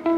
Hi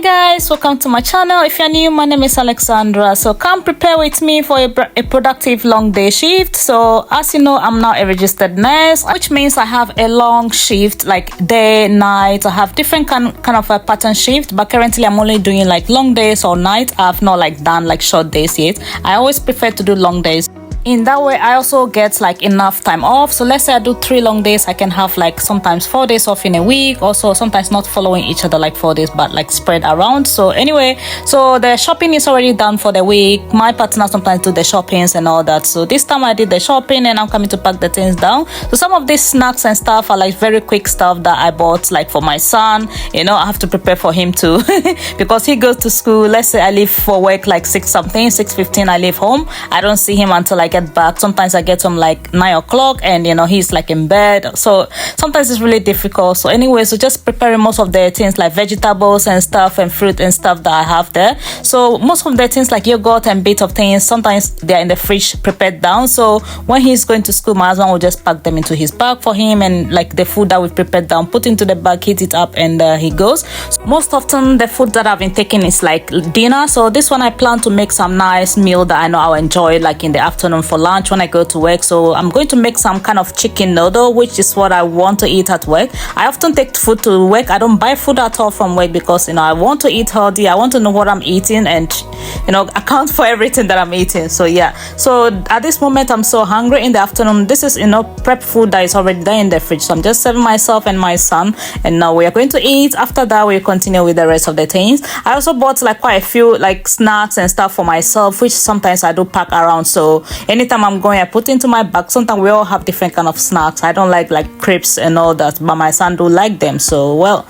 guys, welcome to my channel. If you're new, my name is Alexandra. So come prepare with me for a productive long day shift. So as you know, I'm now a registered nurse, which means I have a long shift, like day, night. I have different kind of a pattern shift, but currently I'm only doing like long days or night. I've not like done like short days yet. I always prefer to do long days. In that way, I also get like enough time off. So let's say I do 3 long days, I can have like sometimes 4 days off in a week. Also sometimes not following each other like 4 days, but like spread around. So anyway, so the shopping is already done for the week. My partner sometimes do the shoppings and all that. So this time I did the shopping and I'm coming to pack the things down. So some of these snacks and stuff are like very quick stuff that I bought like for my son. You know, I have to prepare for him too because he goes to school. Let's say I leave for work like 6:15 I leave home. I don't see him until I get back. Sometimes I get home like 9 o'clock and you know he's like in bed, so sometimes it's really difficult. So anyway, so just preparing most of the things like vegetables and stuff and fruit and stuff that I have there. So most of the things like yogurt and bit of things, sometimes they're in the fridge prepared down. So when he's going to school, my husband will just pack them into his bag for him, and like the food that we prepared down, put into the bag, heat it up, and he goes. So most often the food that I've been taking is like dinner. So this one I plan to make some nice meal that I know I'll enjoy like in the afternoon for lunch when I go to work. So I'm going to make some kind of chicken noodle, which is what I want to eat at work. I often take food to work. I don't buy food at all from work because you know I want to eat healthy. I want to know what I'm eating and you know account for everything that I'm eating. So yeah, so at this moment I'm so hungry in the afternoon. This is prep food that is already there in the fridge, so I'm just serving myself and my son, and now we are going to eat. After that we'll continue with the rest of the things. I also bought like quite a few like snacks and stuff for myself, which sometimes I do pack around. So anytime I'm going, I put into my bag. Sometimes we all have different kind of snacks. I don't like crepes and all that, but my son do like them. So well,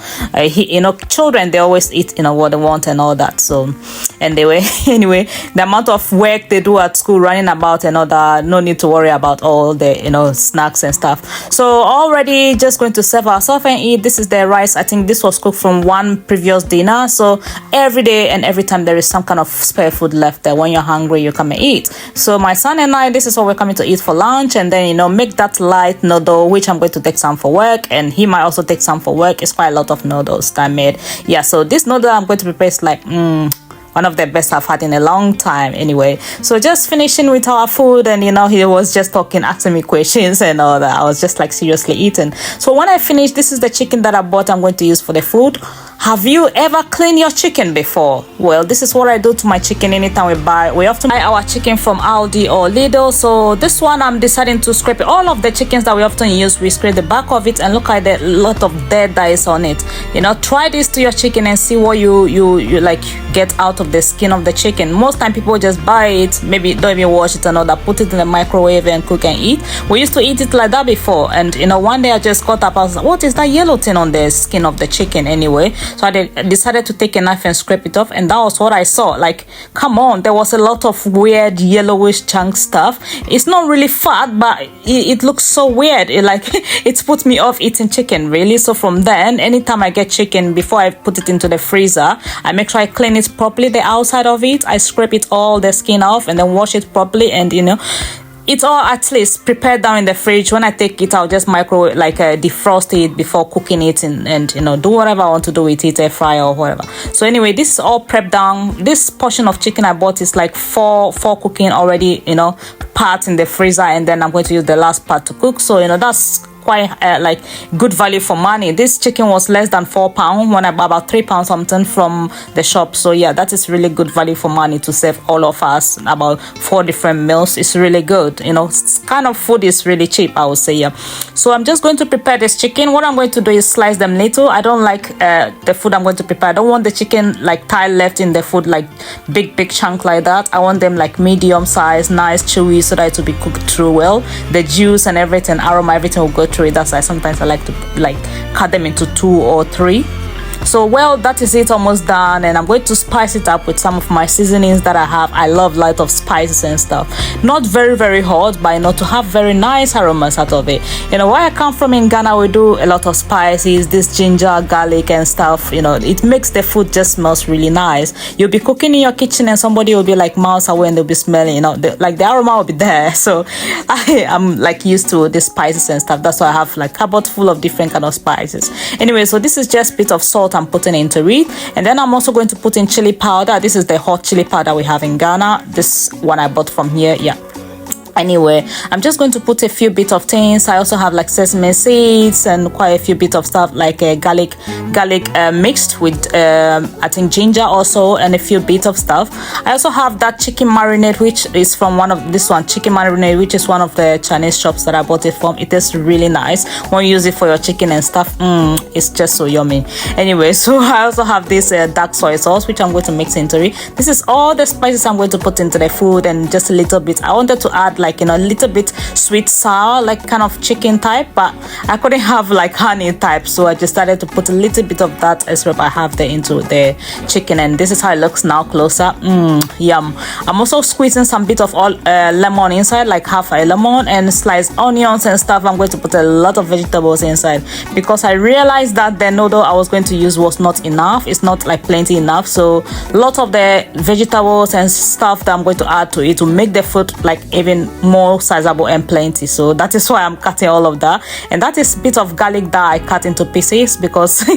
children, they always eat what they want and all that. So anyway, the amount of work they do at school, running about and all that, no need to worry about all the snacks and stuff. So already just going to serve ourselves and eat. This is the rice. I think this was cooked from one previous dinner. So every day and every time there is some kind of spare food left there. When you're hungry, you come and eat. So my son and I, this is what we're coming to eat for lunch, and then make that light noodle, which I'm going to take some for work, and he might also take some for work. It's quite a lot of noodles that I made. Yeah, so this noodle I'm going to prepare is like one of the best I've had in a long time. Anyway, so just finishing with our food, and he was just talking, asking me questions and all that. I was just like seriously eating. So when I finish, this is the chicken that I bought. I'm going to use for the food. Have you ever cleaned your chicken before? Well, this is what I do to my chicken anytime we often buy our chicken from Aldi or Lidl. So this one I'm deciding to scrape it. All of the chickens that we often use, we scrape the back of it and look at the lot of dead that is on it. Try this to your chicken and see what you like get out of the skin of the chicken. Most time people just buy it, maybe don't even wash it and all that, put it in the microwave and cook and eat. We used to eat it like that before, and one day I just got up, I was like, what is that yellow thing on the skin of the chicken anyway? So I decided to take a knife and scrape it off, and that was what I saw. Like, come on, there was a lot of weird yellowish chunk stuff. It's not really fat, but it looks so weird. It put me off eating chicken, really. So from then, anytime I get chicken, before I put it into the freezer, I make sure I clean it properly, the outside of it. I scrape it all the skin off and then wash it properly, and it's all at least prepared down in the fridge. When I take it, I'll just microwave, defrost it before cooking it, and do whatever I want to do with it, air fry or whatever. So anyway, this is all prepped down. This portion of chicken I bought is like four cooking already, parts in the freezer, and then I'm going to use the last part to cook. So that's quite good value for money. This chicken was less than £4 when I bought about £3 something from the shop. So yeah, that is really good value for money to save all of us about 4 different meals. It's really good. Kind of food is really cheap, I would say. Yeah, so I'm just going to prepare this chicken. What I'm going to do is slice them little. I don't like the food I'm going to prepare. I don't want the chicken like tile left in the food, like big chunk like that. I want them like medium size, nice chewy, so that it will be cooked through well. The juice and everything, aroma, everything will go through it. That's why sometimes I like to cut them into 2 or 3. So well, that is it, almost done, and I'm going to spice it up with some of my seasonings that I have. I love light of spices and stuff, not very hot, but to have very nice aromas out of it. Where I come from in Ghana, we do a lot of spices, this ginger, garlic and stuff. It makes the food just smells really nice. You'll be cooking in your kitchen and somebody will be like miles away and they'll be smelling, the aroma will be there. So I am like used to the spices and stuff. That's why I have like cupboard full of different kind of spices. Anyway, so this is just a bit of salt I'm putting into it, and then I'm also going to put in chili powder. This is the hot chili powder we have in Ghana. This one I bought from here. Yeah. Anyway, I'm just going to put a few bits of things. I also have like sesame seeds and quite a few bits of stuff like garlic mixed with I think ginger also, and a few bits of stuff. I also have that chicken marinade, which is from chicken marinade, which is one of the Chinese shops that I bought it from. It is really nice when you use it for your chicken and stuff. It's just so yummy. Anyway, so I also have this dark soy sauce, which I'm going to mix into it. This is all the spices I'm going to put into the food, and just a little bit. I wanted to add like a little bit sweet sour, like kind of chicken type, but I couldn't have like honey type, so I just started to put a little bit of that extra I have there into the chicken, and this is how it looks now closer. Yum. I'm also squeezing some bit of lemon inside, like half a lemon, and sliced onions and stuff. I'm going to put a lot of vegetables inside because I realized that the noodle I was going to use was not enough. It's not like plenty enough, so a lot of the vegetables and stuff that I'm going to add to it to make the food like even more sizable and plenty. So that is why I'm cutting all of that, and that is a bit of garlic that I cut into pieces because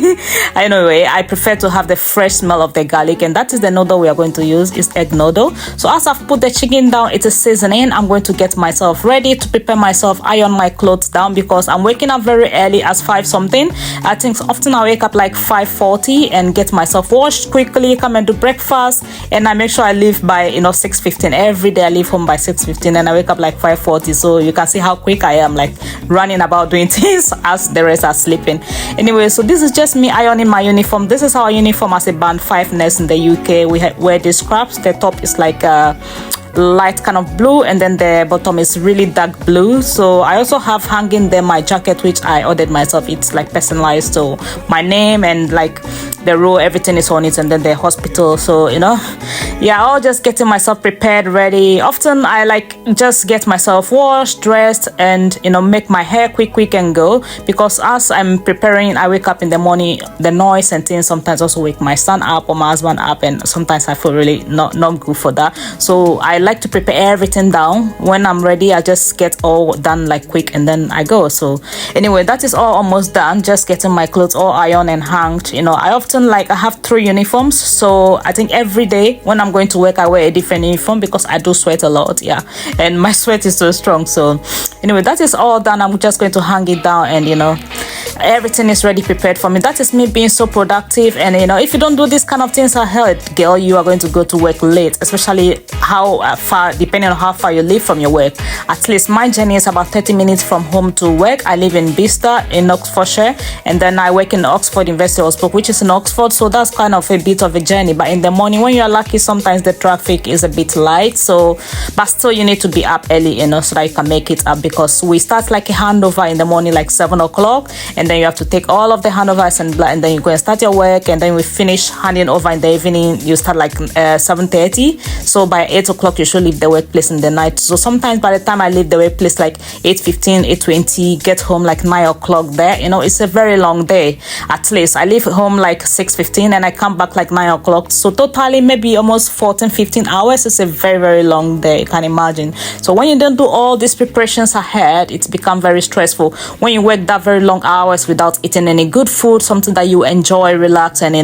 anyway, I prefer to have the fresh smell of the garlic, and that is the noodle we are going to use. Is egg noodle. So as I've put the chicken down, it is seasoning. I'm going to get myself ready to prepare myself, iron my clothes down because I'm waking up very early as 5 something. I think often I wake up like 5:40 and get myself washed quickly, come and do breakfast, and I make sure I leave by 6:15 every day. I leave home by 6:15 and I wake up like 5:40, so you can see how quick I am, like running about doing things as the rest are sleeping. Anyway, so this is just me ironing my uniform. This is our uniform as a band 5 nurse in the UK. We wear these scraps. The top is like light kind of blue, and then the bottom is really dark blue. So I also have hanging there my jacket, which I ordered myself. It's like personalized, so my name and like the row, everything is on it, and then the hospital. So yeah, I'll just getting myself prepared, ready. Often I like just get myself washed, dressed, and make my hair quick and go, because as I'm preparing, I wake up in the morning, the noise and things sometimes also wake my son up or my husband up, and sometimes I feel really not good for that. So I like to prepare everything down. When I'm ready, I just get all done like quick, and then I go. So anyway, that is all almost done. Just getting my clothes all ironed and hanged. I often I have 3 uniforms, so I think every day when I'm going to work I wear a different uniform because I do sweat a lot, yeah, and my sweat is so strong. So anyway, that is all done. I'm just going to hang it down, and everything is ready, prepared for me. That is me being so productive. And if you don't do this kind of things ahead, girl, you are going to go to work late, especially how far, depending on how far you live from your work. At least my journey is about 30 minutes from home to work. I live in Bicester in Oxfordshire, and then I work in Oxford University Hospital, which is in Oxford, so that's kind of a bit of a journey. But in the morning, when you're lucky, sometimes the traffic is a bit light, so but still you need to be up early, so that you can make it up, because we start like a handover in the morning like 7 o'clock, and then you have to take all of the handovers and then you go and start your work, and then we finish handing over in the evening. You start like 7:30, so by 8 o'clock you should leave the workplace in the night. So sometimes by the time I leave the workplace like 8:15, 8:20, get home like 9 o'clock there. It's a very long day. At least I leave home like 6:15 and I come back like 9 o'clock, so totally maybe almost 14-15 hours. It's a very long day, you can imagine. So when you don't do all these preparations ahead, it's become very stressful. When you work that very long hours without eating any good food, something that you enjoy, relax, and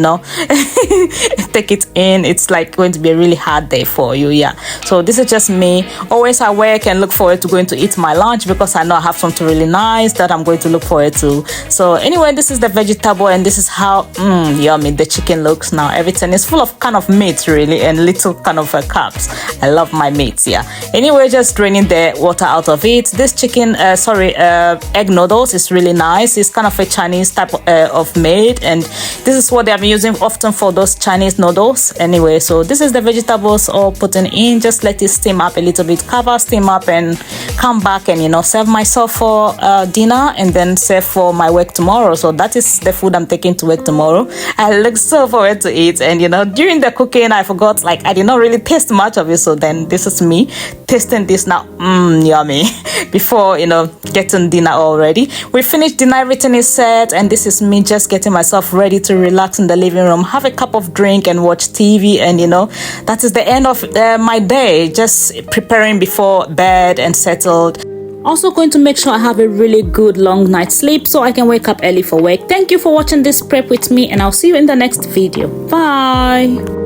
take it in, it's like going to be a really hard day for you. Yeah, so this is just me. Always I work and look forward to going to eat my lunch because I know I have something really nice that I'm going to look forward to. So anyway, this is the vegetable, and this is how yummy the chicken looks now. Everything is full of kind of meat really, and little kind of carbs. I love my meat. Yeah, anyway, just draining the water out of it. This chicken egg noodles is really nice. It's kind of a Chinese type of made, and this is what I'm using often for those Chinese noodles anyway. So this is the vegetables all putting in, just let it steam up a little bit, cover, steam up, and come back and, you know, serve myself for dinner and then serve for my work tomorrow. So that is the food I'm taking to work tomorrow. I look so forward to it. And, you know, during the cooking I forgot, like, I did not really taste much of it, so then this is me tasting this now. Yummy. Before, you know, getting dinner already. We finished dinner, everything is set, and this is me just getting myself ready to relax in the living room, have a cup of drink and watch TV. And, you know, that is the end of my day, just preparing before bed and settled. Also going to make sure I have a really good long night's sleep so I can wake up early for work. Thank you for watching this prep with me, and I'll see you in the next video. Bye.